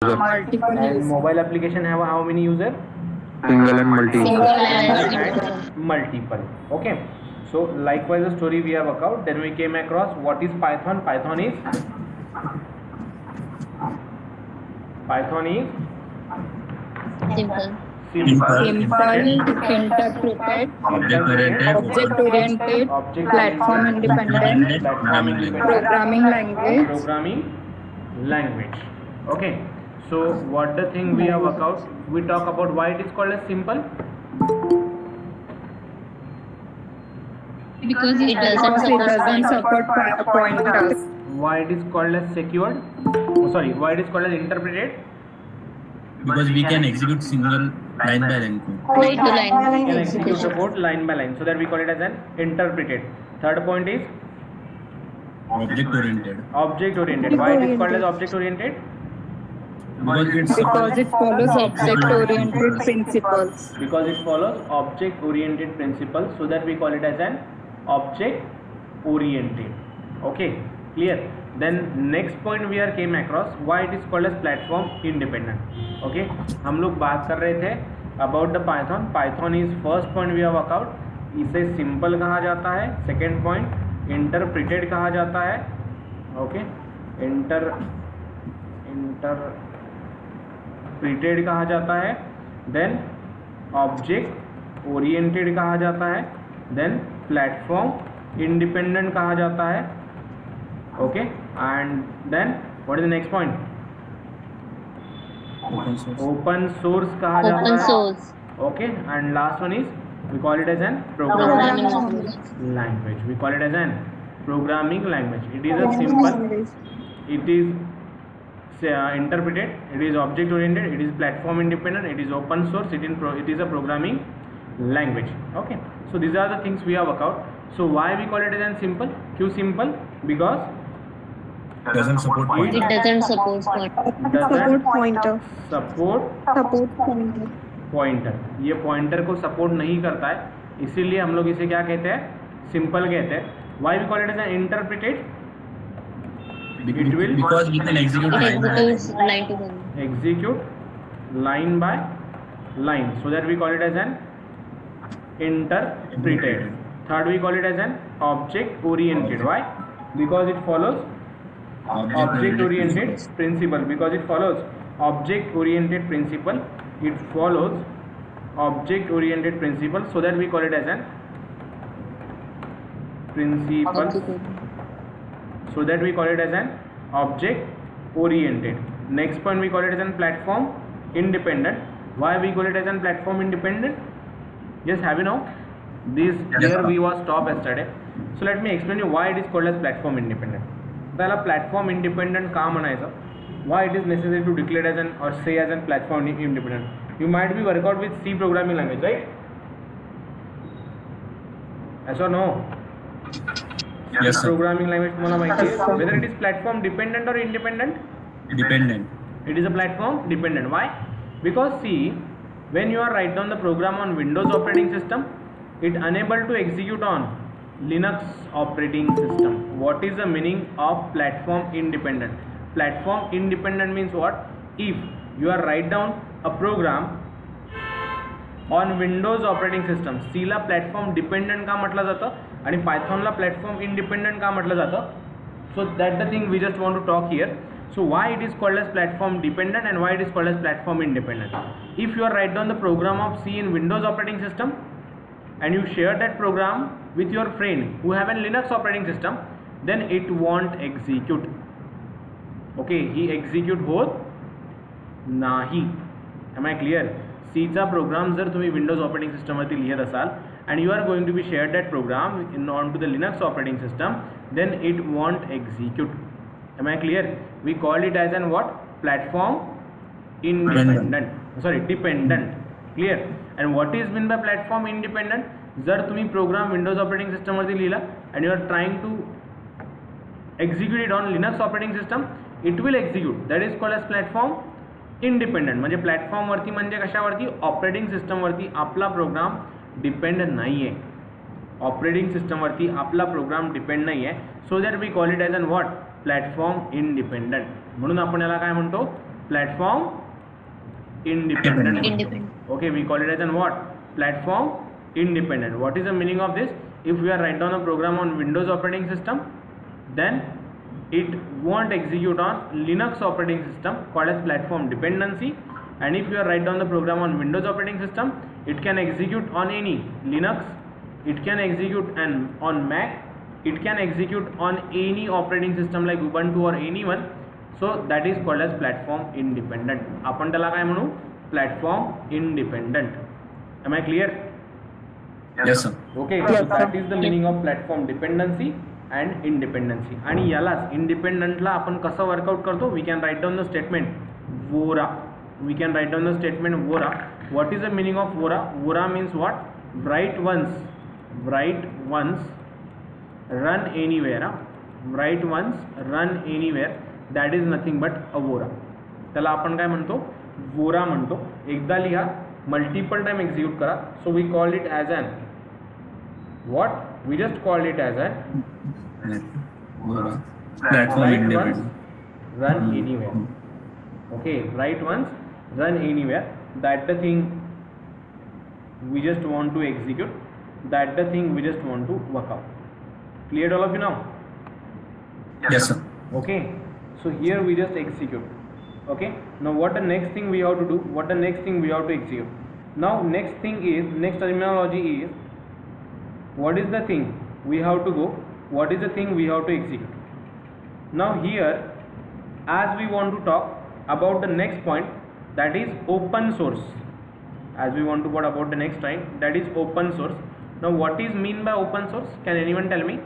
multiple And users. mobile application have how many user? Single and multi-user. And multiple. Okay. So likewise the story we have worked out. Then we came across what is Python. Python is Simple. Simple, independent, interpreted, Object-oriented, object platform independent, programming language, programming language. Okay. So what the thing we have worked out? We talk about why it is called as simple. Because it because it doesn't support pointers. Why it is called as secured? Oh, sorry. Why it is called as interpreted? because we can execute single line by line code. line to line We can execute the execution. code line by line, so that we call it as an interpreted. Third point is Object-oriented. object oriented. Why it is called as object oriented? Because Because it follows object-oriented principles. Because it follows object oriented principle, so that we call it as an object oriented. Okay, clear. Then next point we are came across why it is called as platform independent. Okay, हम लोग बात कर रहे थे about the Python. Python is first point we have work out. इसे simple कहा जाता है. Second point interpreted कहा जाता है. Okay, interpreted कहा जाता है. Then object oriented कहा जाता है. Then platform independent कहा जाता है. Okay, and then what is the next point? open source. Open source कहा जाता Open है. source. Okay, and last one is we call it as an Programming programming language. language. We call it as an programming language. It is a simple. It is interpreted. It is object oriented. It is platform independent. It is open source. It is a programming language. Okay. So these are the things we have worked out. So why we call it as an simple? Q simple because Doesn't support It pointer. doesn't support point. Support pointer. support Support pointer. Pointer. ये pointer को support नहीं करता है, इसीलिए हम लोग इसे क्या कहते हैं? सिंपल कहते हैं. Why we call it as an interpreted? It will- Because we can execute It line by line. executes line to line. Execute line by line, so that we call it as an interpreted. Third, we call it as an object oriented. Why? Because it follows object oriented principle. Because it follows object oriented principle. It follows object oriented principle, so that we call it as an principle. So that we call it as an object oriented. Next point, we call it as an platform independent. Why we call it as an platform independent? Yes, have you know this? Yes, Here sir. we was stop yesterday. So let me explain you why it is called as platform independent. त्याला platform independent का म्हणायचं? Why it is necessary to declare as an or say as an platform independent? You might be work out with C programming language, right? Yes or no? Yes, sir. Programming language तुम्हाला माहिती आहे. Whether it is platform dependent or independent? Dependent. It is a platform dependent. Why? Because see, when you are write down the program on Windows operating system, it unable to execute on Linux operating system. What is the meaning of platform independent? Platform independent means what? If you are write down a program on Windows operating system, C La platform dependent का म्हटलं जातं आणि Python ला platform independent का म्हटलं जातं? So that the thing we just want to talk here. So why it is called as platform dependent and why it is called as platform independent? If you are write down the program of C in Windows operating system and you share that program with your friend who have a Linux operating system, then it won't execute. Okay, he execute होत नाही. Am I clear? C चा programme जर तुम्ही Windows operating system वरती लिहित असाल and you are going to be shared that program on to the Linux operating system, then it won't execute. Am I clear? We call it as an what? Platform independent. Sorry, dependent. Clear? And what is mean by platform independent? जर तुम्ही programme Windows operating system वरती लिहिला and you are trying to execute it on Linux operating system, it will execute. That is called as platform independent. म्हणजे platform वरती म्हणजे कशावरती? Operating system वरती आपला programme depend नाही आहे. ऑपरेटिंग सिस्टम वरती आपला प्रोग्राम डिपेंड नाही आहे. So that we call it as an what? Platform independent. म्हणून आपण याला काय म्हणतो? Platform independent. Independent. Okay, we call it as an what? Platform independent. What is the meaning of this? If we are write down a program on Windows operating system, then it won't execute on Linux operating system, called as platform dependency. And if you are write down the program on Windows operating system, it can execute on any Linux, it can execute on Mac, it can execute on any operating system like Ubuntu or anyone. So that is called as platform independent. आपण त्याला काय म्हणू? Platform independent. Am I clear? Yes, sir. Okay, so that is the meaning of platform dependency and independency. आणि यालाच इंडिपेंडंटला आपण कसं workout करतो? We can write down the statement VORA. We can write down the statement VORA. What is the meaning of VORA? VORA means what? Write once, run anywhere. Write once, run anywhere. That is nothing but a VORA. त्याला आपण काय म्हणतो? VORA म्हणतो. एकदा लिहा, multiple time execute करा. So we call it as an what? We just called it as an Platform write independent. once, run anywhere. Okay, write once, run anywhere. That the thing we just want to execute. That the thing we just want to work out. Cleared all of you now? Yes, sir. Okay, so here we just execute. Okay, now what the next thing we have to do? What the next thing we have to execute? Now next terminology is, what is the thing we have to go? What is the thing we have to execute? Now here, as we want to talk about the next point, that is open source. As we want to talk about the next time, that is open source. Now what is mean by open source? Can anyone tell me?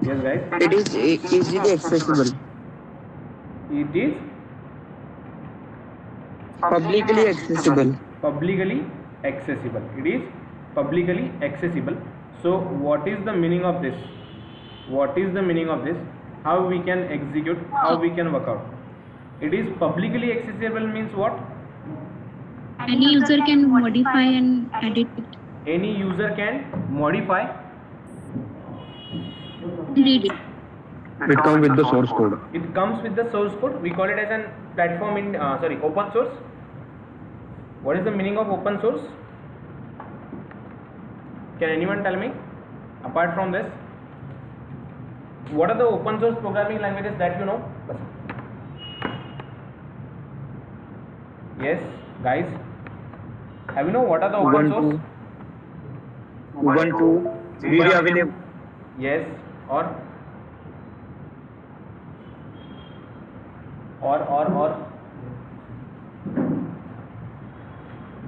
Yes, guys. It is easily accessible, It is publicly accessible. publicly accessible. It is publicly accessible. So what is the meaning of this? What is the meaning of this? How we can execute? How we can work out? It is publicly accessible means what? Any user can modify and edit it, Any user can modify. read it. It comes with the source code. It comes with the source code. We call it as an platform in open source. What is the meaning of open source? Can anyone tell me? Apart from this, what are the open source programming languages that you know? Yes, guys. Have you know what are the open source? Ubuntu, video available. Yes, or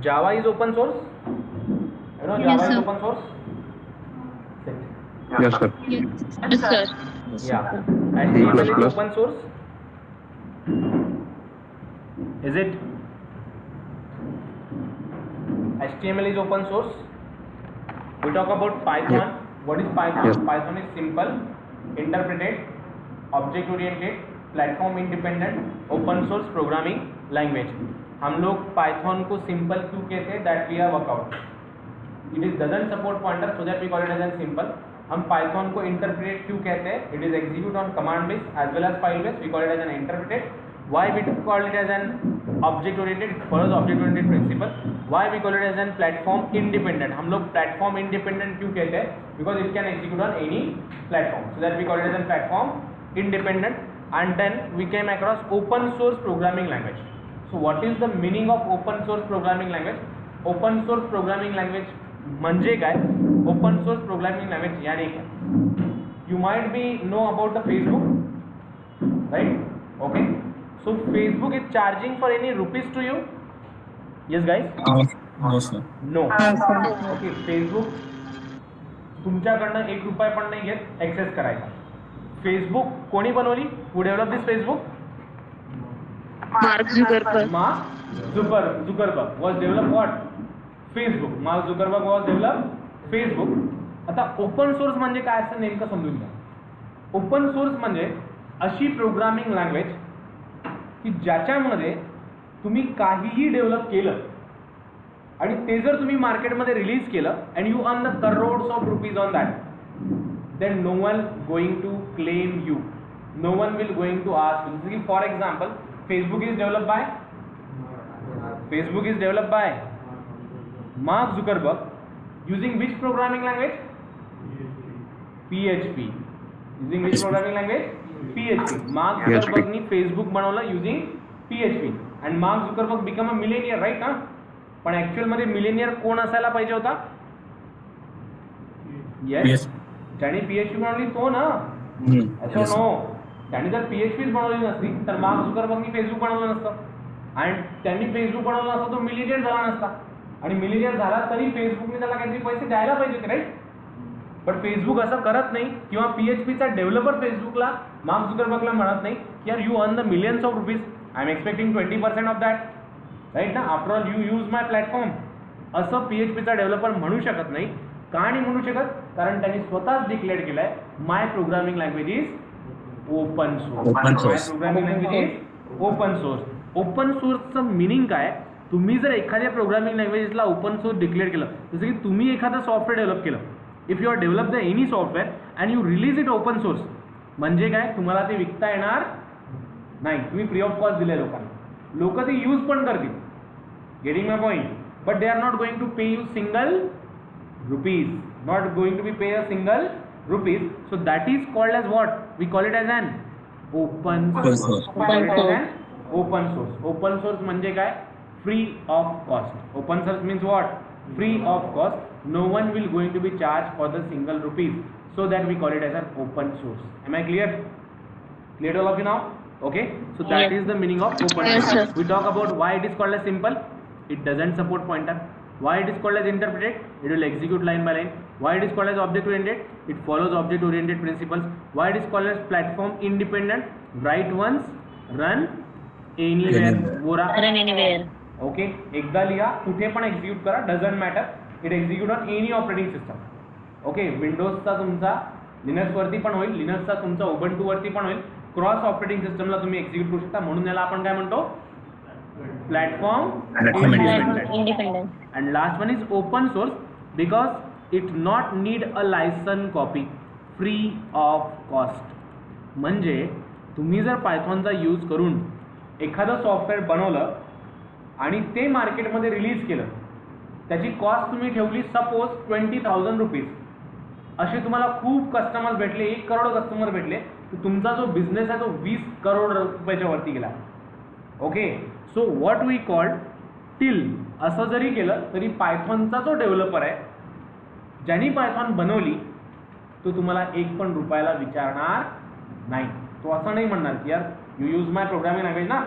Java is open source. You know Yes, Java is sir. open source. Yes, sir. Yes, sir. Yeah. HTML is C++. open source. Is it? HTML is open source. We talk about Python. What is Python? Yes. Python is simple, interpreted, object oriented, platform independent, open source programming language. हम लोग Python को simple क्यों कहते हैं? That we are workout. It is doesn't support pointer, so that we call it as an simple. हम Python को interpreted क्यों कहते हैं? It is execute on command base as well as file base. We call it as an interpreted. Why we call it as an object oriented? It follows object oriented principle. Why we call it as an platform independent? हम लोग platform independent क्यों कहते हैं? Because it can execute on any platform. So that we call it as a platform independent. And then we came across open source programming language. So what is the meaning of open source programming language? Open source programming language म्हणजे काय? Open source programming language यानी क्या? You might be know about the Facebook, right? Okay. So Facebook is charging for any rupees to you? Yes, guys. No, sir. No. Okay. Facebook तुमच्याकडनं ₹1 पण नाही घेत access करायचा. Facebook कोणी बनवली? Who developed this Facebook? Mark Zuckerberg. Mark Zuckerberg was developed what? Facebook. Mark Zuckerberg was developed Facebook. आता open source म्हणजे काय असं नेमकं समजून घ्या. ओपन सोर्स म्हणजे अशी प्रोग्रामिंग लँग्वेज की ज्याच्यामध्ये तुम्ही काहीही डेव्हलप केलं आणि ते जर तुम्ही मार्केटमध्ये रिलीज केलं and you earn the crores of rupees on that, then no one going to claim you. no one will going to ask you. जसं की for example, Facebook is developed by Mark Zuckerberg using which programming language? PHP. Using which programming language? PHP. Mark Zuckerberg ने Facebook बनवलं using PHP. And Mark Zuckerberg become a millionaire, right ना? पण actual मध्ये Millionaire कोण असायला पाहिजे होता? Yes, ज्याने PHP बनवली तो ना. असं नो, त्याने जर PHP बनवली नसती तर मार्क झुकरबर्गनी फेसबुक बनवलं नसतं आणि त्यांनी फेसबुक बनवलं असतं तो मिलियनेयर झाला नसता आणि मिलियनेयर झाला तरी फेसबुकने त्याला काहीतरी पैसे द्यायला पाहिजे होते, राईट? बट फेसबुक असं करत नाही किंवा PHPचा डेव्हलपर फेसबुकला मार्क झुकरबर्गला म्हणत नाही की यार you earn the millions of rupees, I am expecting 20% of that, right ना? After all you use my platform असं PHPचा डेव्हलपर म्हणू शकत नाही. का नाही म्हणू शकत? कारण त्यांनी स्वतःच डिक्लेअर केलंय my programming language is open source. Programming language is open source. Open सोर्सचं मिनिंग काय? तुम्ही जर एखाद्या प्रोग्रामिंग लँग्वेजला ओपन सोर्स डिक्लेअर केलं, जसं की तुम्ही एखादं सॉफ्टवेअर डेव्हलप केलं, if you are develop the any software and you release it open source, म्हणजे काय? तुम्हाला ते विकता येणार नाही, तुम्ही फ्री ऑफ कॉस्ट दिले लोकांना, लोक ते यूज पण करतील. Getting my point? But they are not going to pay you single rupees, not going to be pay a single rupees. So that is called as what? We call it as an open source. Open source. Open source म्हणजे काय? Free of cost. Open source means what? Free of cost. No one will going to be charged for the single rupees. So that we call it as an open source. Am I clear? Clear to all of you now? Okay. So that is the meaning of open source. We talk about why it is called as simple. It doesn't support pointer. Why it is called as interpreted? It will execute line by line. Why it is called as object oriented? It follows object oriented principles. Why it is called as platform independent? Write once, run anywhere. Run anywhere. Okay. एकदा लिहा, कुठे पण execute करा, doesn't matter. It execute on any operating system. Okay. विंडोजचा तुमचा Linux वरती पण होईल, लिनक्सचा तुमचा उबंटू वरती पण होईल. क्रॉस ऑपरेटिंग सिस्टमला तुम्ही एक्झिक्यूट करू शकता, म्हणून याला आपण काय म्हणतो? Platform independent. And last one is open source because it not need a license copy, free of cost. म्हणजे तुम्ही जर पायथॉनचा यूज करून एखादं सॉफ्टवेअर बनवलं आणि ते मार्केटमध्ये रिलीज केलं, त्याची कॉस्ट तुम्ही ठेवली सपोज 20,000 रुपीज, असे तुम्हाला खूप कस्टमर्स भेटले, 1 करोड कस्टमर भेटले, तर तुमचा जो बिझनेस आहे तो 20 करोड रुपयाच्या वरती गेला. Okay. So what we called till. असं जरी केलं तरी पायथॉनचा जो डेव्हलपर आहे, ज्यांनी पायथॉन बनवली, तो तुम्हाला 1 पण रुपयाला विचारणार नाही. तो असं नाही म्हणणार की यार you use my programming language ना,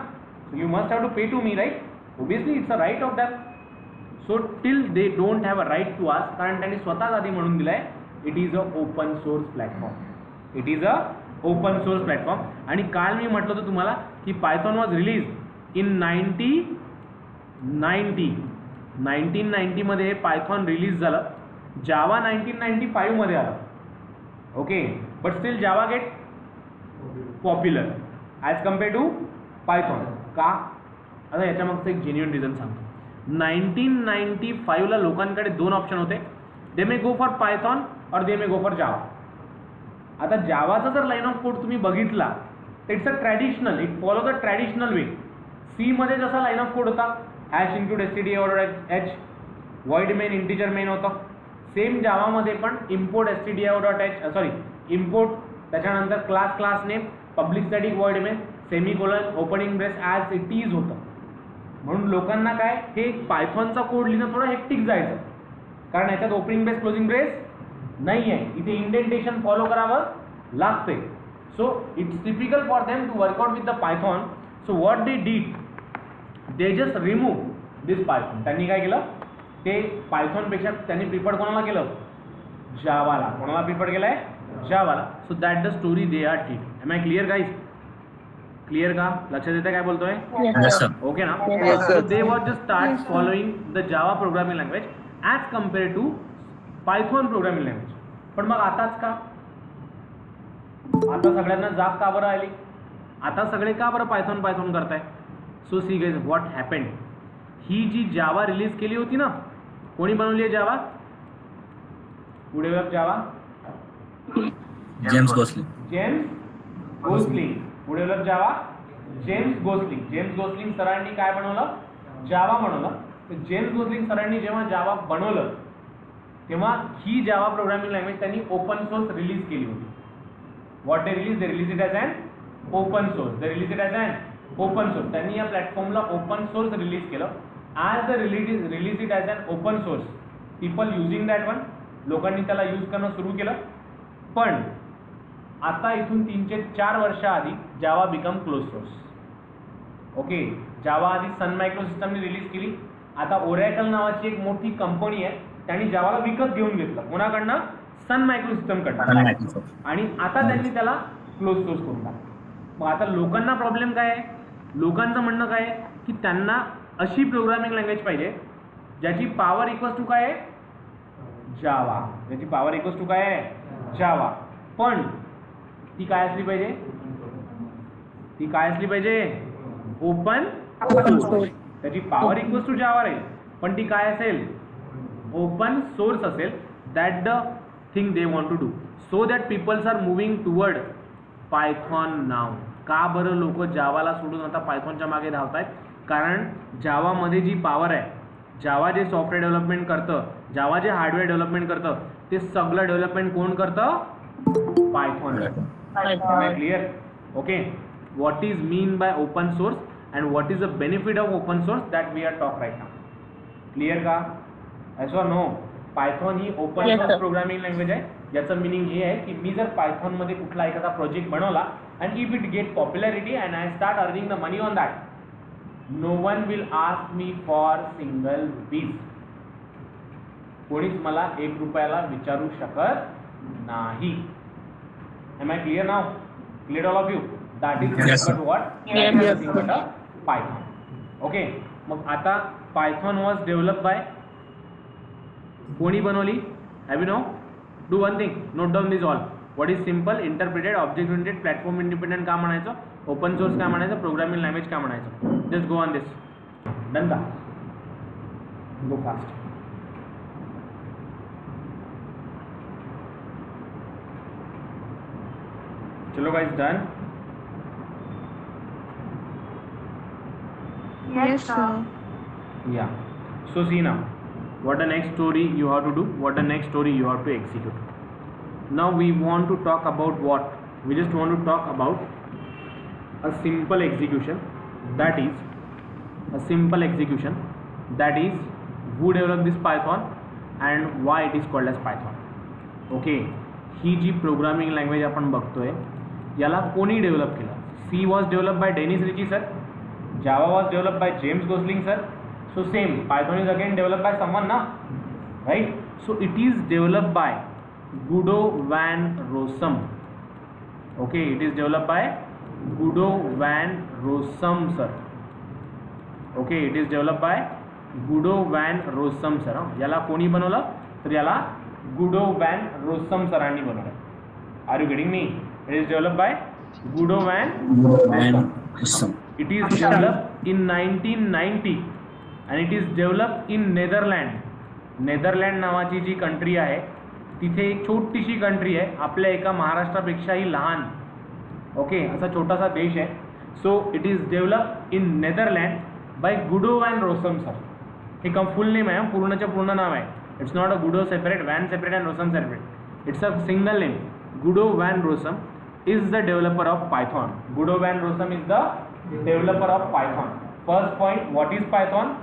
so you must have to pay to me, right? Obviously it's a right of that. So till they don't have a right to ask, कारण त्यांनी स्वतःच आधी म्हणून दिलाय it is a open source platform. It is a open source platform. आणि काल मी म्हटलं होतं तुम्हाला की पायथॉन वॉज रिलीज इन 1990 मध्ये पायथॉन रिलीज झालं. जावा 1995 मध्ये आलं. Okay. But still Java get popular as compare to Python. का? आता याच्या मागचं एक जेन्युइन रिझन सांगतो. 1995 ला लोकांकडे 2 ऑप्शन होते, दे मे गो फॉर पायथॉन और दे मे गो फॉर जावा. आता जावाचा जर लाईन ऑफ कोड तुम्ही बघितला, it's a traditional, it follow the traditional way. C मध्ये जसा लाईन ऑफ कोड होता, hash include stdio.h, void main integer main होतं, सेम जावामध्ये पण इम्पोर्ट stdio.h, सॉरी इम्पोर्ट, त्याच्यानंतर class name, public static void main, semicolon, opening brace as it is होतं. म्हणून लोकांना काय, हे पायथॉनचा कोड लिहिणं थोडं हेक्टिक जायचं, कारण याच्यात ओपनिंग ब्रेस क्लोजिंग ब्रेस नाही आहे, इथे इंडेंटेशन फॉलो करावं लागते. So it's typical for them to work out with the Python. So what they did, they just remove this Python. त्यांनी काय केलं, ते पायथॉनपेक्षा त्यांनी प्रिफर्ड कोणाला केलं? जावाला. कोणाला प्रिफर्ड केलंय? जावाला. So that the story they are टीट. Am I clear guys? Clear का? लक्षात येतं काय बोलतोय? ओके ना? So they was just start following the Java programming language as compare to Python programming language. पण मग आताच का? आता सगळ्यांना जाग का बरं आली? आता सगळे का बरं पायथॉन करताय? So see guys what happened. ही जी जावा रिलीज केली होती ना, कोणी बनवली आहे जावा? पुढे Java, James Gosling. James Gosling. Who developed Java? James Gosling. James Gosling सरांनी काय बनवलं? जावा बनवलं. तर जेम्स गोस्लिंग सरांनी जेव्हा जावा बनवलं तेव्हा ही जावा प्रोग्रामिंग लँग्वेज त्यांनी ओपन सोर्स रिलीज केली होती. What they release? They release it as on open source. They release it as on open source. त्यांनी या प्लॅटफॉर्मला ओपन सोर्स रिलीज केलं. As the release it as on open source, people using that one, लोकांनी त्याला use करणं सुरू केलं. पण आता इथून 3 ते 4 वर्ष आधी जावा बिकम क्लोज सोर्स. ओके, जावा आधी सन मायक्रो सिस्टमने रिलीज केली. आता ओरॅकल नावाची एक मोठी कंपनी आहे, त्यांनी जावाला विकत घेऊन घेतलं. कोणाकडनं? सन मायक्रो सिस्टमकडनं. आणि आता त्यांनी त्याला क्लोज सोर्स करून टाकलं. मग आता लोकांना प्रॉब्लेम काय आहे? लोकांचं म्हणणं काय आहे की त्यांना अशी प्रोग्रामिंग लँग्वेज पाहिजे ज्याची पॉवर इक्वल्स टू काय आहे? जावा. ज्याची पॉवर इक्वल्स टू काय आहे? जावा. पण ती काय असली पाहिजे? ती काय असली पाहिजे? Open source. त्याची पॉवर इक्वल्स टू जावा राहील, पण ती काय असेल? ओपन सोर्स असेल. That the thing they want to do, so that peoples are moving toward Python now. का बरं लोक जावाला सोडून आता पायथॉनच्या मागे धावत आहेत? कारण जावामध्ये जी पॉवर आहे, जावा जे सॉफ्टवेअर डेव्हलपमेंट करतं, जावा जे हार्डवेअर डेव्हलपमेंट करतं, ते सगळं डेव्हलपमेंट कोण करतं? Python. Clear? Okay, what is mean by open source and what is the benefit of open source, that we are talk right now. Clear का? असो नो. पायथॉन ही ओपन सोर्स प्रोग्रामिंग लँग्वेज आहे. याचं मिनिंग हे आहे की मी जर पायथॉनमध्ये कुठला एखादा प्रोजेक्ट बनवला and if it get popularity and I start earning the money on that, no one will ask me for single rupees. कोणीच मला 1 रुपयाला विचारू शकत नाही. Am I clear now? Clear all of you? That is what Python. Okay, मग आता Python was develop by कोणी बनवली? Have you know? Do one thing, note down this all. What is simple, interpreted, object oriented, platform independent का म्हणायचं? Open source का म्हणायचं? Programming language का म्हणायचं? Just go on this. Done का? Go fast. चलो guys, done? Yes, sir. Yeah. So see now, what the next story you have to do, what the next story you have to execute. Now we want to talk about what? We just want to talk about a simple execution. That is a simple execution. That is who developed this Python and why it is called as Python. Okay. ही जी programming language आपण बघतोय याला कोणी develop केलं? C was develop by Dennis Ritchie sir. Java was developed by James Gosling sir. So same, Python is again developed by someone, na? Right? So it is developed by Guido van Rossum. Okay, it is developed by Guido van Rossum sir. Okay, it is developed by Guido van Rossum sir. याला कोणी बनवलं? तर याला Guido van Rossum सरांनी बनवलं. Are you getting me? It is developed by Guido van Rossum. It is developed in 1990 and it is developed in Netherlands. Netherland नावाची जी country आहे तिथे एक छोटीशी कंट्री आहे, आपल्या एका महाराष्ट्रापेक्षाही लहान. ओके, असा छोटासा देश आहे. So it is develop in Netherland by Guido van Rossum sir. हे फुल नेम आहे, पूर्णच्या पूर्ण नाव आहे. It's not a Guido separate, van separate and Rossum separate. It's a single name. Guido van Rossum is the developer of Python. Guido van Rossum is the developer of Python. First point, what is Python?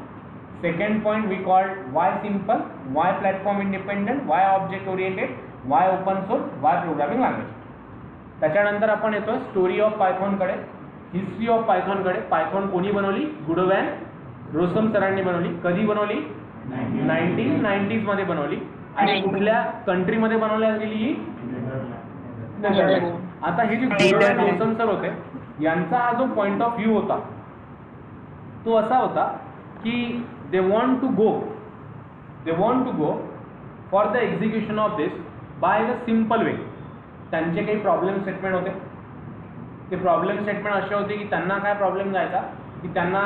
Second point, we called why simple, why platform independent, why object oriented, why open source, why programming language. त्याच्यानंतर आपण येतो story of Python कडे, history of Python कडे. Python कोणी बनवली? गुडो van Rossum सरांनी बनवली. कधी बनवली? 1990s मध्ये बनवली. आणि कुठल्या कंट्रीमध्ये बनवल्या गेली ही? नेदरलँड. आता हे जे गुडो वॅन रोसम सर होते यांचा हा जो पॉइंट ऑफ व्ह्यू होता तो असा होता की they want to go for the execution of this by the simple way. त्यांचे काही प्रॉब्लेम स्टेटमेंट होते. ते प्रॉब्लेम स्टेटमेंट असे होते की त्यांना काय प्रॉब्लेम जायचा की त्यांना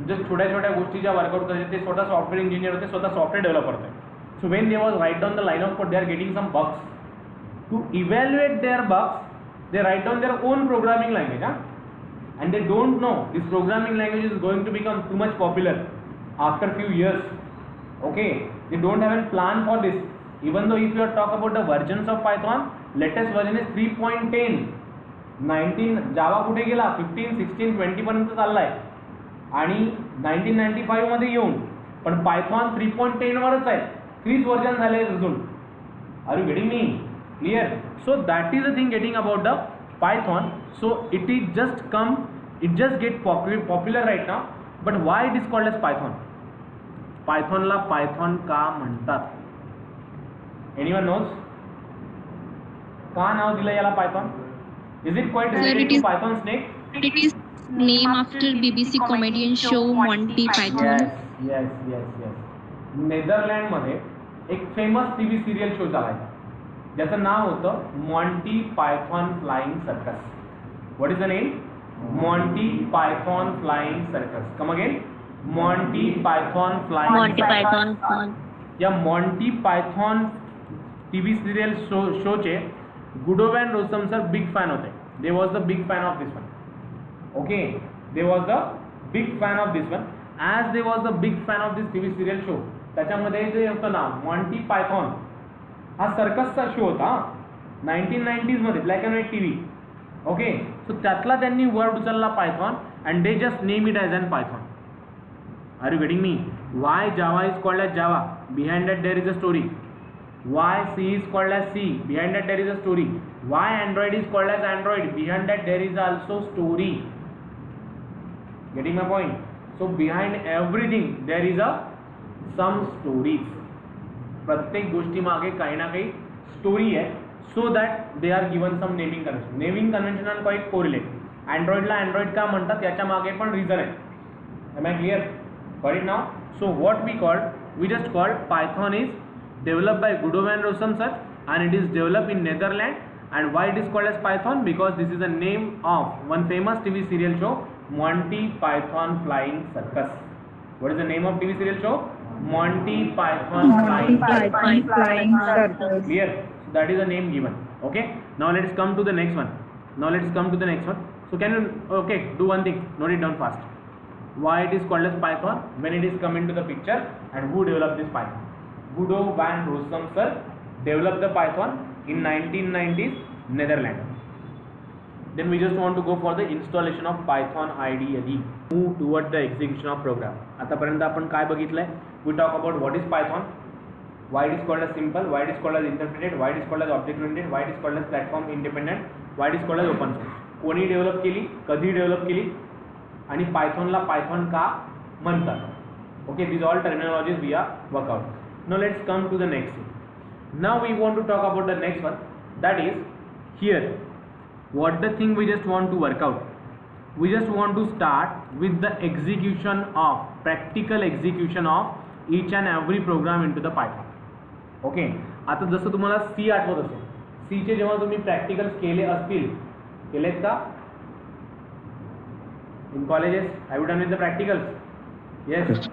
जस्ट छोट्या छोट्या गोष्टी ज्या वर्कआउट करायचे, ते स्वतः सॉफ्टवेअर इंजिनियर होते, स्वतः सॉफ्टवेअर डेव्हलपर होते. So when they was write down the line of code, they are getting some bugs. To evaluate their bugs, they write down their own programming language, and they don't know this programming language is going to become too much popular after few years. Okay, they don't have a plan for this. Even though if you are talk about the versions of Python, latest version is 3.10. 19 जावा कुठे गेला 15, 16, 20 पर्यंत चाललाय आणि 1995 मध्ये येऊन पण Python 3.10 वरच आहे. 3 वर्जन झाले अजून. Are you getting me? Clear? So that is the thing getting about the Python. So it is just get popular right now. But why it is called as Python? पायथॉनला Python का म्हणतात? Anyone knows? का नाव दिलं याला Python? Is it quite related to Python snake? It is named after BBC comedian show Monty Python. Yes. Netherland मध्ये एक famous TV serial show चालायचा ज्याचं नाव होतं Monty Python flying circus. What is the name? Monty Python flying circus. Come again. Monty Python flying. या Monty Python TV serial शोचे Gudo and Rossum sir big fan होते. They was the big fan of this one. Okay, they was the big fan of this one. As they was the big fan of this TV serial show, त्याच्यामध्ये जे होतं ना Monty Python हा सर्कसचा show होता 1990s मध्ये black and white TV. Okay, so त्यातला त्यांनी word उचलला Python and they just name it as an Python. Are you getting me? Why Java is called as Java? Behind that there is a story. Why C is called as C? Behind that there is a story. Why Android is called as Android? Behind that there is also story. Getting my point? So behind everything there is some stories. प्रत्येक गोष्टी मागे काही ना काही story आहे. So that they are given some naming convention. Naming convention are quite correlate. Android La Android का म्हणतात याच्या मागे पण reason आहे. Am I clear? Got it now? So what we called Python is developed by Gudo and Rossum sir, and it is developed in Netherlands. And why it is called as Python? Because this is the name of one famous TV serial show, Monty Python Flying Circus. What is the name of TV serial show? Monty Python Flying Circus. Clear? So that is the name given. Okay. Now let's come to the next one. So can you do one thing? Note it down fast. Why it is called as Python? When it is come into the picture, and who developed this Python? Gudo van Rossum sir developed the Python in 1990s Netherlands. Then we just want to go for the installation of Python IDE. Move toward the execution of program. आतापर्यंत आपण काय बघितलंय? We talk about what is Python, why it is called as simple, why it is called as interpreted, why it is called as object oriented, why it is called as platform independent, why it is called as open source. कोणी develop केली, कधी develop केली आणि पायथॉनला Python का म्हणतात. Okay, these all terminologies we are work out. Now let's come to the next thing. Now we want to talk about the next one, that is here what the thing we just want to work out. We just want to start with the practical execution of each and every program into the Python. Okay, आता जसं तुम्हाला C आठवत असेल, C चे जेव्हा तुम्ही practicals केलेत का in colleges? Have you done with the practicals? Yes.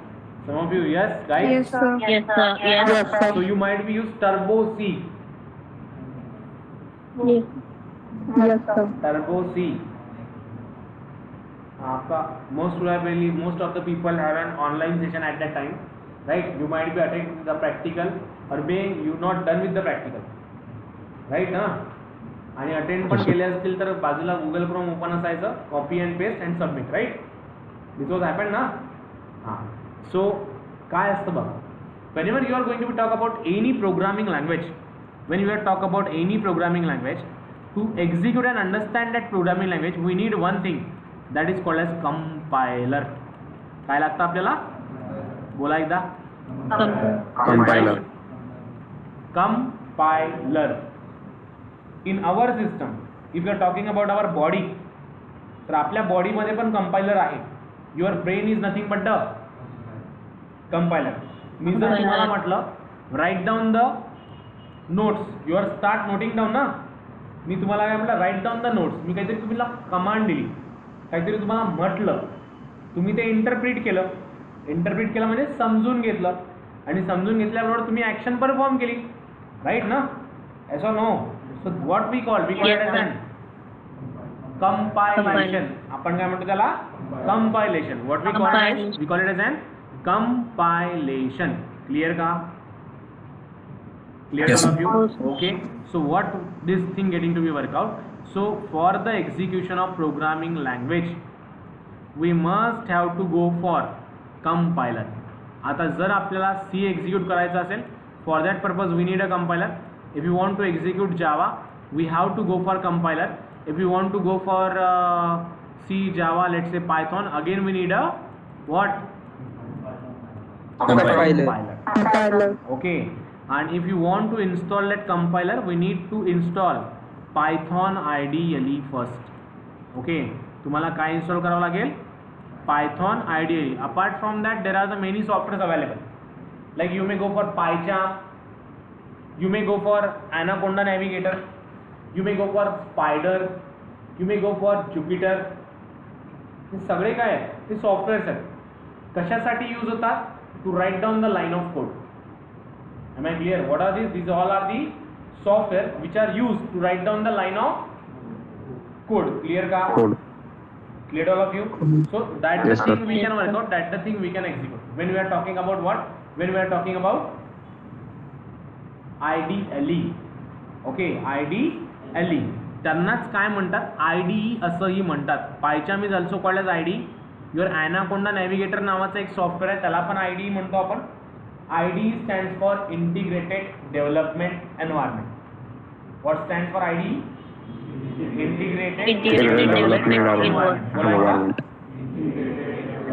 Some of you, yes, guys? Yes, sir. Yes, sir. Yes, sir. So you might be used Turbo C. Yes, sir. Turbo C. आपका most probably most of the people have an online session at that time, right? You might be attending the practical or being you not done with the practical, right? ना आणि attend पण केले असतील तर बाजूला Google Chrome open असायचं, copy and paste and submit, right? This was happen ना. हां, सो काय असतं बघा, whenever you are going to talk about any programming language, when you are talk about any programming language, to execute and understand that programming language we need one thing, that is called as compiler. काय लागतं आपल्याला? बोला एकदा. Compiler. In our system, if you are talking about our body, तर आपल्या बॉडीमध्ये पण compiler आहे. Your brain is nothing but the compiler. मी जर तुम्हाला म्हटलं write down the notes, your start noting down ना, मी तुम्हाला काय म्हटलं राईट डाऊन द नोट्स, मी काहीतरी तुम्हाला कमांड दिली, काहीतरी तुम्हाला म्हटलं, तुम्ही ते इंटरप्रिट केलं म्हणजे समजून घेतलं, आणि समजून घेतल्याबरोबर तुम्ही ॲक्शन परफॉर्म केली, राईट ना? Yes or no? So what we call it as an compilation. आपण काय म्हणतो त्याला? Compilation. What we call it as an compilation. Clear का? Clear Yes. all of you? Okay. So what this thing getting to be work out? So for the execution of programming language, we must have to go for compiler. आता जर आपल्याला C execute करायचं असेल, for that purpose we need a compiler. If you want to execute Java, we have to go for compiler. If you want to go for C, Java, let's say Python, again we need a what? Compiler. Okay. And if you want to install that compiler, we need to install Python IDE first. Okay, तुम्हाला काय install करावं लागेल? Python IDE. Apart from that, there are the many softwares available. Like you may go for PyCharm, you may go for Anaconda Navigator, you may go for Spider, you may go for Jupyter. हे सगळे काय आहे? हे softwares आहेत. कशासाठी use होतात? To write down the line of code. Am I clear? What are these? These all are the software which are used to write down the line of code. Clear ka? Code. Clear all of you? So that's Yes, the thing sir. we can work out. That's the thing we can execute. When we are talking about what? When we are talking about IDLE. Okay, IDLE. त्यांनाच काय म्हणतात? IDE असंही म्हणतात. PyCharm is also called as IDE. Your Anaconda Navigator नावाचं एक software आहे, त्याला पण IDE म्हणतो आपण. IDE stands for Integrated Development Environment. What stands for IDE? Integrated Development Environment. environment.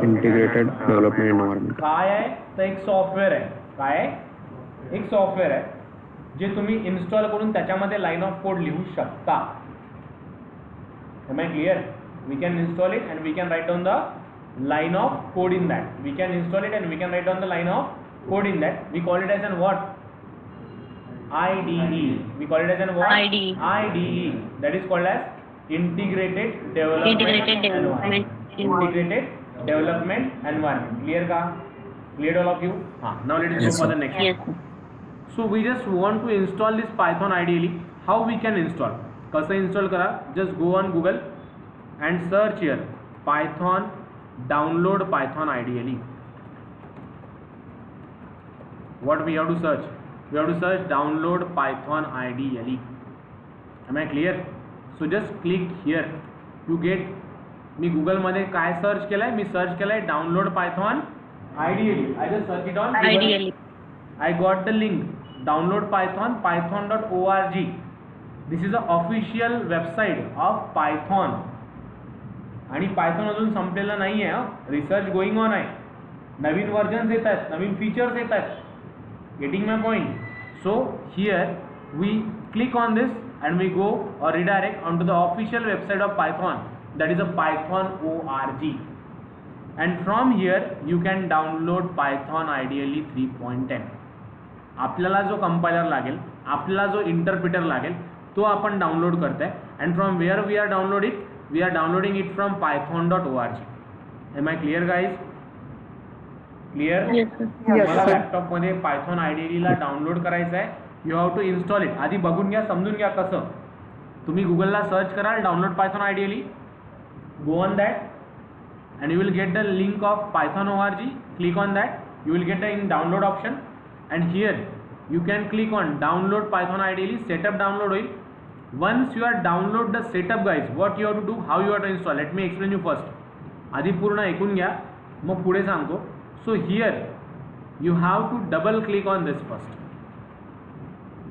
Integrated development environment. काय आहे? तर एक सॉफ्टवेअर आहे. काय आहे? एक सॉफ्टवेअर आहे जे तुम्ही इन्स्टॉल करून त्याच्यामध्ये लाईन ऑफ कोड लिहू शकता. Am I clear? We can install it and we can write down the line of code in that. We can install it and we can write down the line of code in that. We call it as an what? IDE. We call it as an what? IDE. IDE. That is called as Integrated Development Environment. Integrated Development Environment. Clear ka? Cleared all of you? Now let us Yes, go for sir. the next Yes. one. So we just want to install this Python IDE. How we can install? कसं install करा? Just go on Google and search here Python, download Python IDE. What we have to search? We have to search download Python IDE. Am I clear? So just click here. You get. Me Google मध्ये काय search केलंय? मी search केलंय download Python IDE. I just search it on Google. Ideally. I got the link. Download Python, python.org. This is the official website of Python. आणि Python अजून संपलेला नाही आहे. Research going on आहे. नवीन वर्जन्स येत आहेत, नवीन फीचर्स येत आहेत. Getting my point? So here we click on this and we go or redirect onto the official website of Python. That is a python.org. And from here you can download Python IDE 3.10. आपल्याला जो compiler लागेल, आपल्याला जो interpreter लागेल, तो आपण download करतोय. And from where we are downloading? We are downloading it from python.org. Am I clear guys? Clear? Yes, sir. मला लॅपटॉपमध्ये Python IDE ला डाउनलोड करायचं आहे. You have to install it. आधी बघून घ्या, समजून घ्या कसं. तुम्ही गुगलला सर्च कराल download Python IDE. Go on that and you will get the link of python.org. Click on that. You will get the in download option. And here you can click on download Python IDE. Setup download oil. Once you are download the setup guys, what you have to do, how you have to install. Let me explain you first. आधी पूर्ण ऐकून घ्या, मग पुढे सांगतो. So here you have to double click on this first.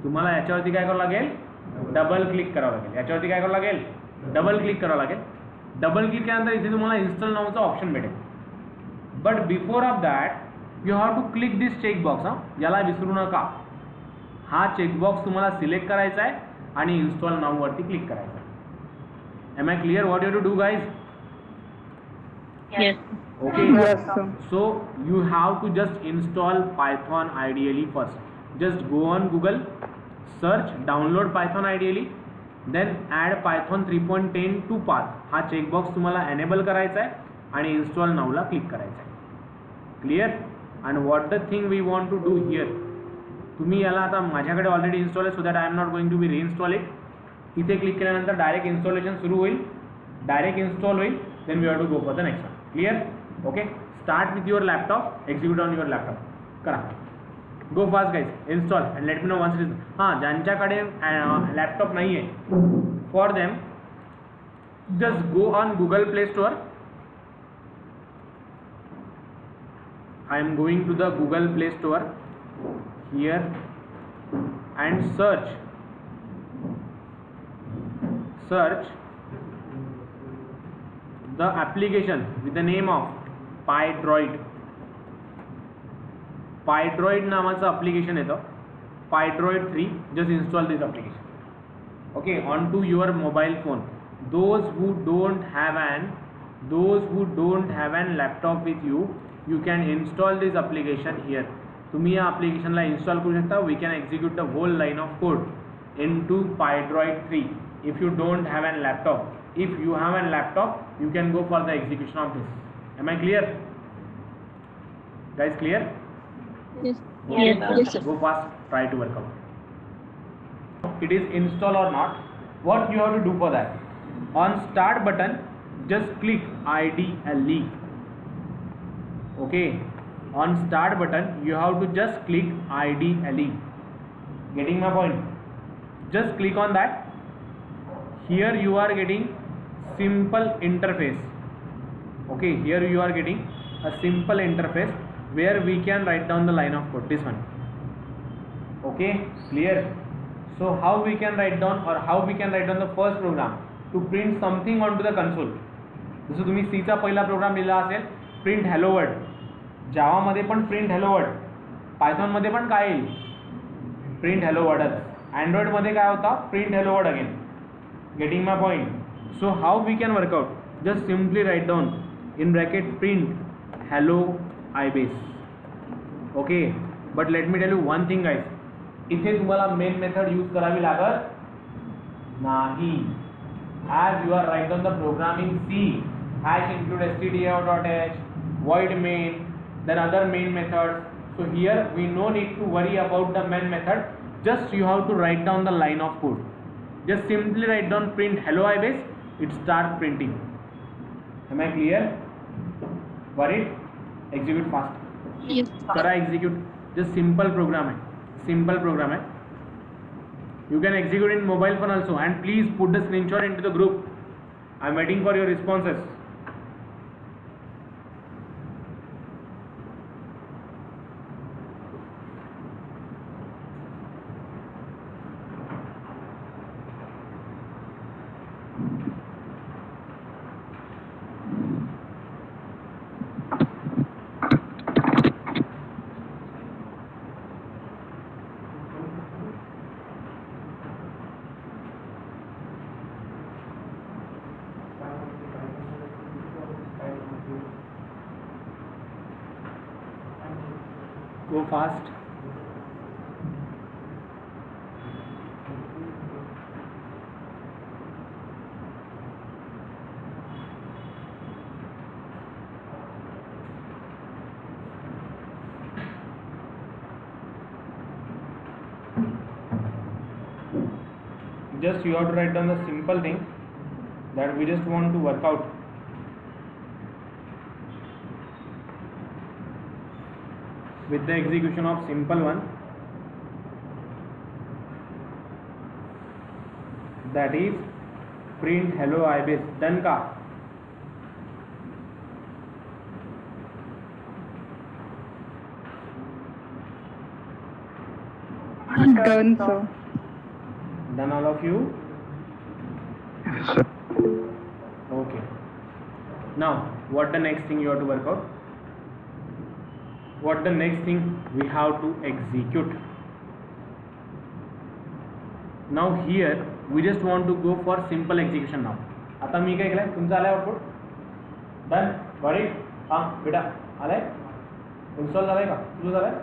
तुम्हाला याच्यावरती काय करावं लागेल? डबल क्लिक करावं लागेल. याच्यावरती काय करावं लागेल? डबल क्लिक करावं लागेल. डबल क्लिक केल्यानंतर इथे तुम्हाला इन्स्टॉल नावाचा ऑप्शन भेटेल. But before of that you have to click this checkbox. याला विसरू नका. हा चेकबॉक्स तुम्हाला सिलेक्ट करायचा आहे आणि इन्स्टॉल नाववरती क्लिक करायचं आहे. Am I clear what you to do guys? Yes. Okay. Yes, sir. So you have to just install Python IDE first. Just go on Google, search download Python IDE, then add Python 3.10 to path. हा checkbox तुम्हाला enable करायचा आहे आणि install नावला click करायचं आहे. Clear? And what the thing we want to do here, तुम्ही याला आता माझ्याकडे ऑलरेडी इन्स्टॉल आहे, so that I am not going to be reinstall it. इथे क्लिक केल्यानंतर डायरेक्ट इन्स्टॉलेशन सुरू होईल. direct install होईल, then we have to go for the next one. Clear? Okay, start with your laptop, execute on your laptop. करा, go fast guys, install and let me know once it is. हाँ, ज्यांच्याकडे laptop नाही आहे, for them just go on Google Play Store. I am going to the Google Play Store here and search the application with the name of PyDroid. PyDroid नावाचं application येतं, PyDroid 3. Just install this application, okay, onto your mobile phone. Those who don't have an laptop with you, you can install this application here. तुम्ही या applicationला install करू शकता. We can execute the whole line of code into PyDroid 3 if you don't have a laptop. If you have a laptop, you can go for the execution of this. Am I clear? Guys, clear? Yes. Okay. Yes, sir. Go fast, try to work out. It is install or not. What you have to do for that? On start button, just click IDLE. Okay, on start button you have to just click IDLE. Getting my point? Just click on that. Here you are getting simple interface. Okay, here you are getting a simple interface where we can write down the line of code. This one. Okay, clear? So how we can write down, or how we can write down the first program to print something onto the console. जसं तुम्ही C चा पहिला programme लिहिला असेल, print hello word. जावा मध्ये पण print hello word, Python मध्ये पण काय येईल, प्रिंट हॅलो वर्डच. अँड्रॉइड मध्ये काय होता, print hello word again. Getting my point? So how we can workout? Just simply write down in bracket print hello आयबेस. Okay, but let me tell you one thing guys, इथे तुम्हाला main method use करावी लागत नाही. as you are write down the program in C, hash include stdio.h, void main, then other main methods. So here we no need to worry about the main method, just you have to write down the line of code. Just simply write down print hello ibis, it start printing. Am I clear? Worried? Execute fast. Yes. करा execute. Just simple program है, simple program है. You can execute in mobile phone also, and please put the screenshot into the group. I am waiting for your responses. Go fast. Just you have to write down the simple thing that we just want to work out. With the execution of simple one, that is print hello ibis. Done का? Done, sir. Done all of you? Yes, sir. Okay. Now what the next thing you have to work out? What the next thing we have to execute? Now here we just want to go for simple execution now. आता मी काय केलंय, तुमचं आलंय output? Done? बरी? हां बेटा आलंय? इन्स्टॉल झालंय का? तुझं झालंय?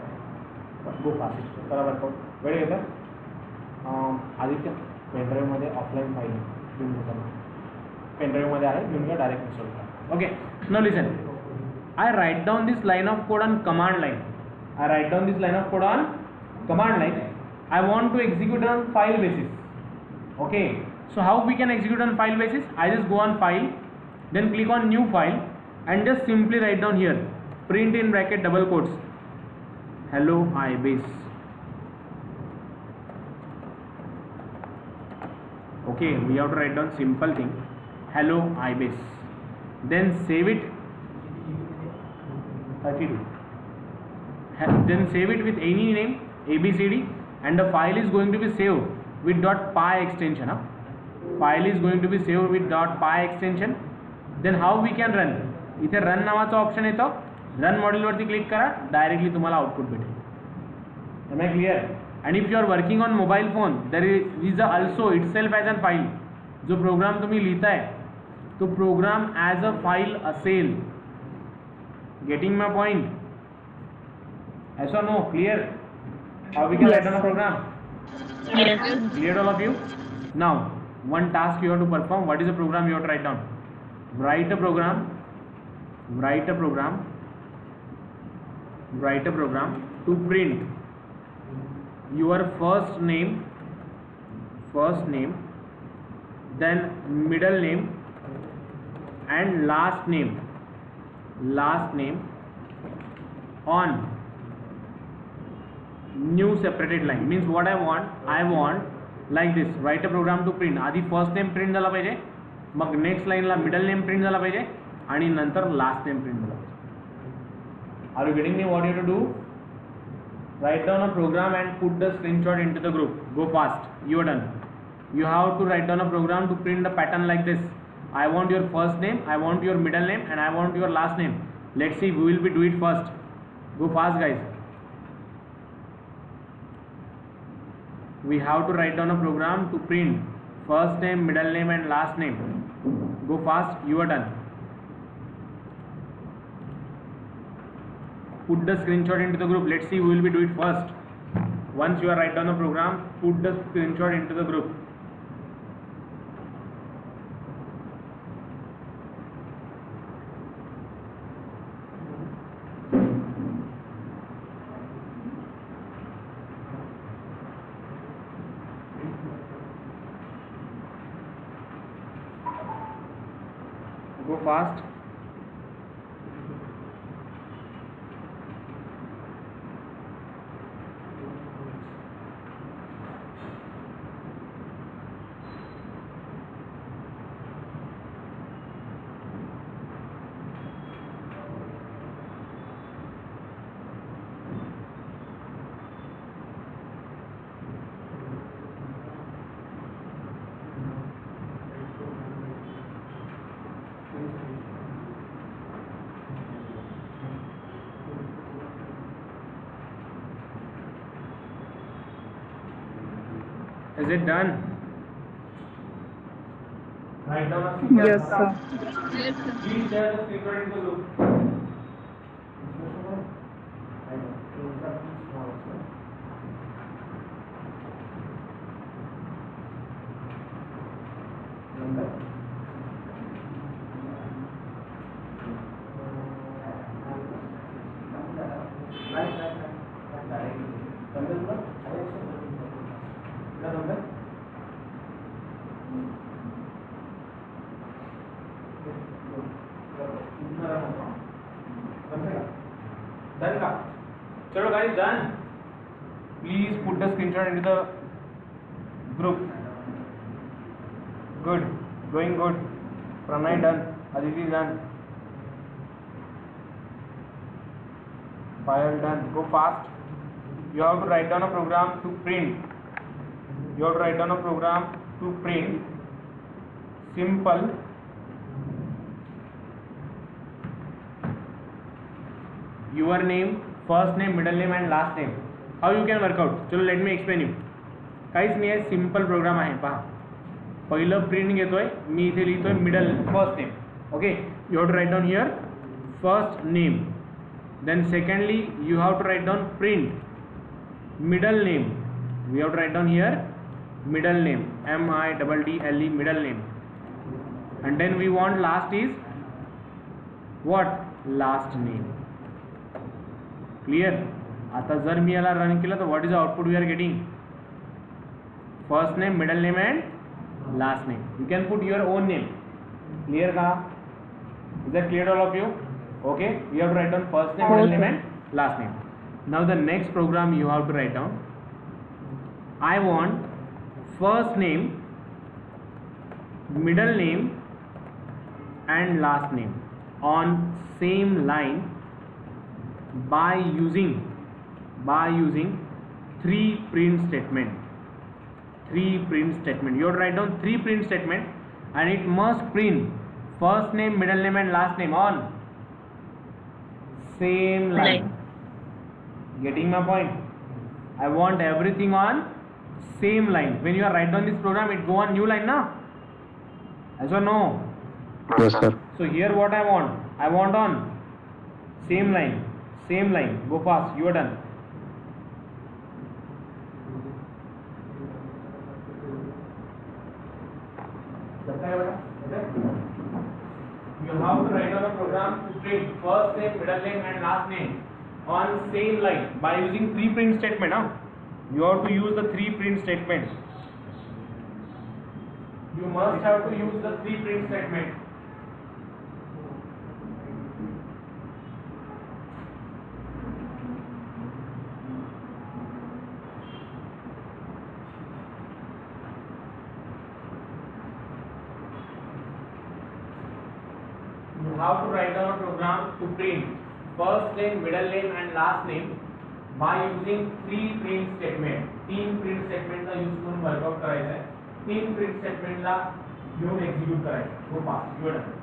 गो फास्ट, करा वर्कआउट. वेळ घेतोय? आदित्य पेनड्राईव्हमध्ये ऑफलाईन फाईल घेऊन घेतो. पेनड्राईव्हमध्ये आहे, घेऊन घ्या, डायरेक्ट इन्स्टॉल करा. Okay, now listen. I write down this line of code on command line. I want to execute on file basis. Okay, So how we can execute on file basis? I just go on file, then click on new file and just simply write down here print in bracket double quotes hello ibis. Okay, we have to write down simple thing hello ibis, then save it 32, then save it with any name abcd, and the file is going to be saved with .py extension. File is going to be saved with .py extension. Then how we can run? इथे run नावाचा option येतो, run module वरती click करा, directly तुम्हाला output भेटेल. Am I clear? And if you are working on mobile phone, there is also itself as a file. जो programme तुम्ही लिहिताय तो प्रोग्राम as a file असेल. Getting my point? Yes or no? Clear? How we can write down a program? Yes. Clear all of you? Now, one task you have to perform. What is the program you have to write down? Write a program to print your first name, then middle name and last name on new separated line. Means what I want like this. Write a program to print. आधी first name print झाला पाहिजे, मग next line ला middle name print झाला पाहिजे आणि नंतर last name print झाला पाहिजे. Are you getting me what you have to do? Write down a program and put the screenshot into the group. Go fast. You are done. You have to write down a program to print the pattern like this. I want your first name, I want your middle name, and I want your last name. Let's see who will be do it first. Go fast, guys. We have to write down a program to print first name, middle name, and last name. Go fast. You are done. Put the screenshot into the group. Let's see who will be do it first. Once you are write down the program, put the screenshot into the group. Go fast. Is it done? Write down a screenshot. Yes, sir. Please share the screenshot into the group. Done ka? Chalo guys, done. Please put the screenshot into the group. Good, going good. Pranay done. Aditi done. File done. Go fast. You have to write down a program to print. Simple your name, first name, middle name and last name. How you can work out? चलो let me explain you. काहीच नाही आहे, simple programme आहे. पहा, पहिलं print घेतोय मी, इथे लिहितोय middle first name. Okay, you have to write down here first name. Then secondly you have to write down print middle name. We have to write down here middle name, MIDDLE, middle name. And then we want last is what? Last name. Clear? आता जर मी याला run केलं तर what is the output we are getting? First name, middle name and last name. You can put your own name. Clear ka? Is that clear to all of you? Okay, you have to write down first name, middle name and last name. Now the next program you have to write down, I want first name, middle name and last name on same line by using three print statement. You have to write down three print statement and it must print first name, middle name and last name on same line. Getting my point? I want everything on same line. When you are write down this program, it go on new line now. Yes or no? Yes, sir. So here what I want on same line. Go fast. You are done. You have to write down a program to print first name, middle name and last name on same line by using three print statement. You have to use the three print statements. You must have to use the three print statement. You have to write down a program to print first name, middle name and last name by using three print statement. तीन print statement का use करून workout करायचा आहे. तीन print statement ला घेऊन execute करायचं. Go fast. You are done.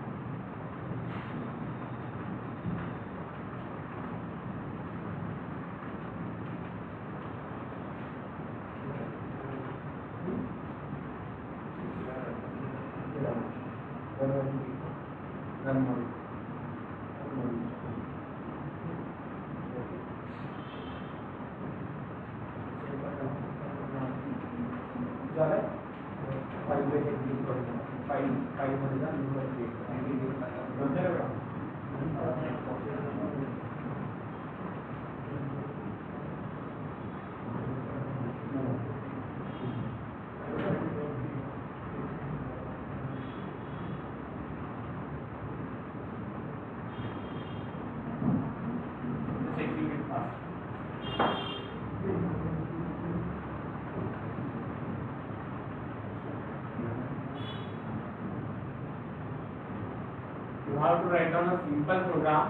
You have to write down a simple program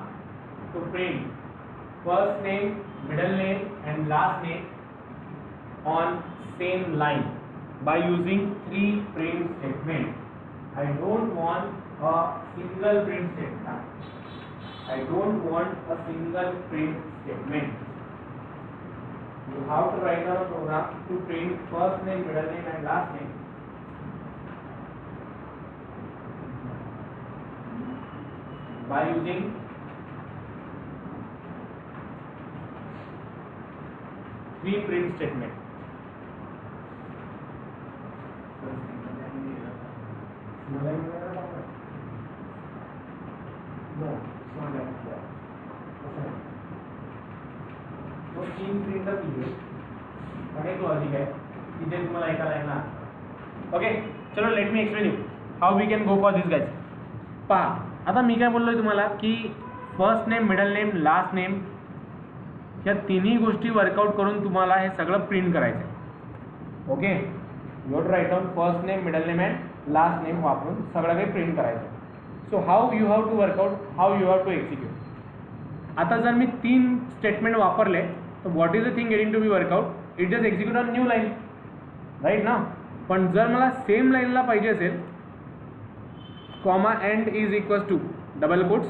to print first name, middle name and last name on same line by using three print statement. I don't want a single print statement. You have to write down a program to print first name, middle name and last name by using three print statement. No, it's not like that. तो तीन प्रिंटच लिहिले पण एक logic आहे तिथे तुम्हाला एका लाईनला. ओके चलो let me explain you how we can go for this guys. पहा आता मी काय बोललोय तुम्हाला की first name, middle name, last name या तिन्ही गोष्टी वर्कआउट करून तुम्हाला हे सगळं प्रिंट करायचं आहे. Okay you have to write down first name, middle name and last name वापरून सगळं काही प्रिंट करायचं. So how you have to workout, how you have to execute. आता जर मी तीन स्टेटमेंट वापरले तर what is the thing getting to be workout, it just execute on new line, right ना. पण जर मला सेम लाईनला पाहिजे असेल, comma end is equals to double quotes.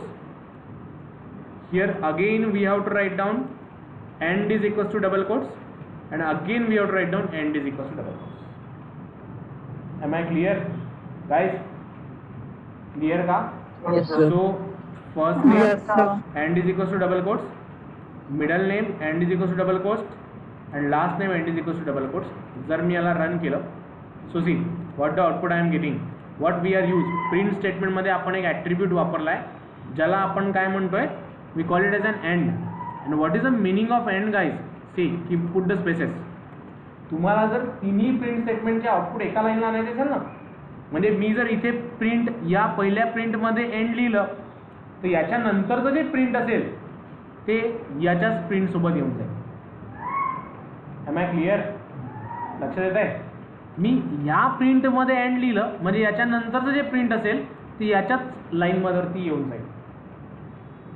Here again we have to write down end is equals to double quotes and again we have to write down end is equals to double quotes. Am I clear guys? Clear ka? Yes, sir. So first name Yes, sir. end is equals to double quotes, middle name end is equals to double quotes and last name end is equals to double quotes. जर मी याला run केलं, so see what the output I am getting. What we are use print स्टेटमेंटमध्ये आपण एक attribute वापरला आहे ज्याला आपण काय म्हणतोय, we call it as an end. And what is the meaning of end guys, see key put the spaces. तुम्हाला जर तिन्ही प्रिंट स्टेटमेंटचे आउटपुट एका लाईनला आणायचे असेल ना म्हणजे मी जर इथे प्रिंट या पहिल्या प्रिंटमध्ये एंड लिहिलं तर याच्यानंतरचं जे प्रिंट असेल ते याच्याच प्रिंटसोबत येऊन जाईल. Am I clear? लक्षात येत आहे? मी या प्रिंटमध्ये एंड लिहिलं म्हणजे याच्यानंतरचं जे प्रिंट असेल ते याच्याच लाईनवरती येऊन जाईल.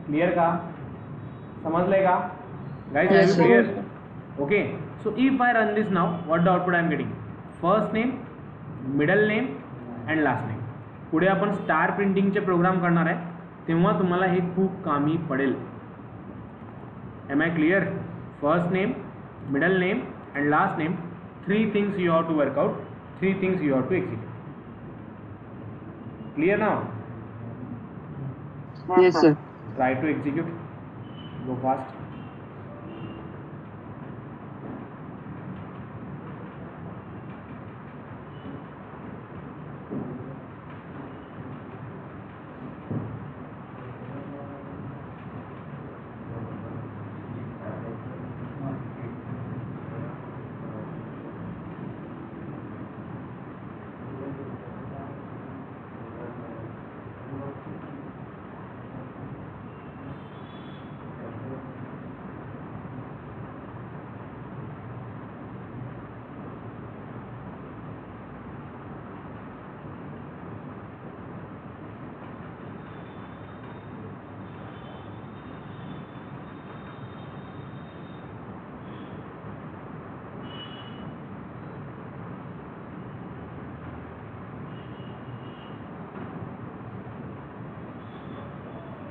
क्लिअर का? समजलंय का guys? Yes, sir. Clear? Okay. So if I run this now, what the output I am getting? First name, middle name and last name. पुढे आपण स्टार प्रिंटिंगचे प्रोग्राम करणार आहे तेव्हा तुम्हाला हे खूप कामी पडेल. Am I clear? First name, middle name and last name, 3 things you have to work out, 3 things you have to execute. Clear now? Yes, sir. Try to execute. Go fast.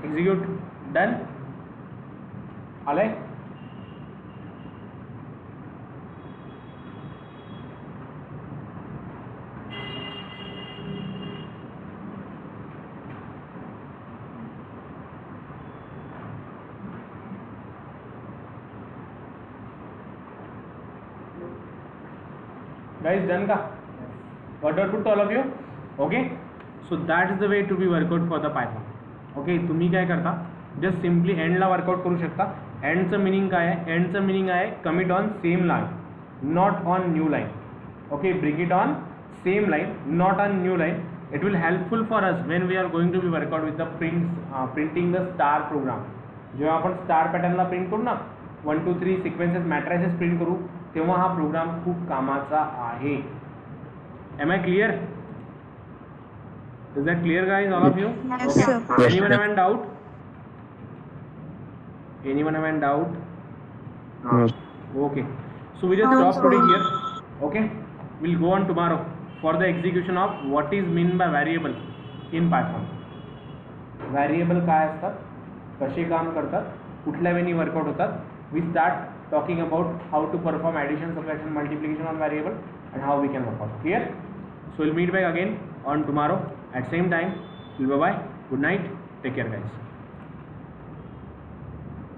Execute. Done. आलंय? Guys, done का? Got output to all of you? Okay. So that is the way to be workout for the Python. Okay. तुम्ही काय करता? Just simply एंडला workout करू शकता. एंडचं meaning काय आहे? एंडचं मिनिंग आहे commit on same line, not on new line. Okay. Bring it on same line, not on new line. It will helpful for us when we are going to be work out with the printing the star program. जेव्हा आपण star पॅटर्नला print करू ना, 1 2 3 sequences matrices print करू तेव्हा हा programme खूप कामाचा आहे. Am I clear? Is that clear, guys? All of you? Yes, Okay. sir. Anyone have any doubt? Anyone have any doubt? No. Okay. So we just stop today here. Okay. We'll go on tomorrow for the execution of what is meant by variable in Python. Variable काय असतात? कसे काम करतात? कुठल्या वेळी workout होतात? We start talking about how to perform addition, subtraction, multiplication on variable and how we can work out. Clear? So we'll meet back again on tomorrow at same time. Bye bye. Good night. Take care, guys.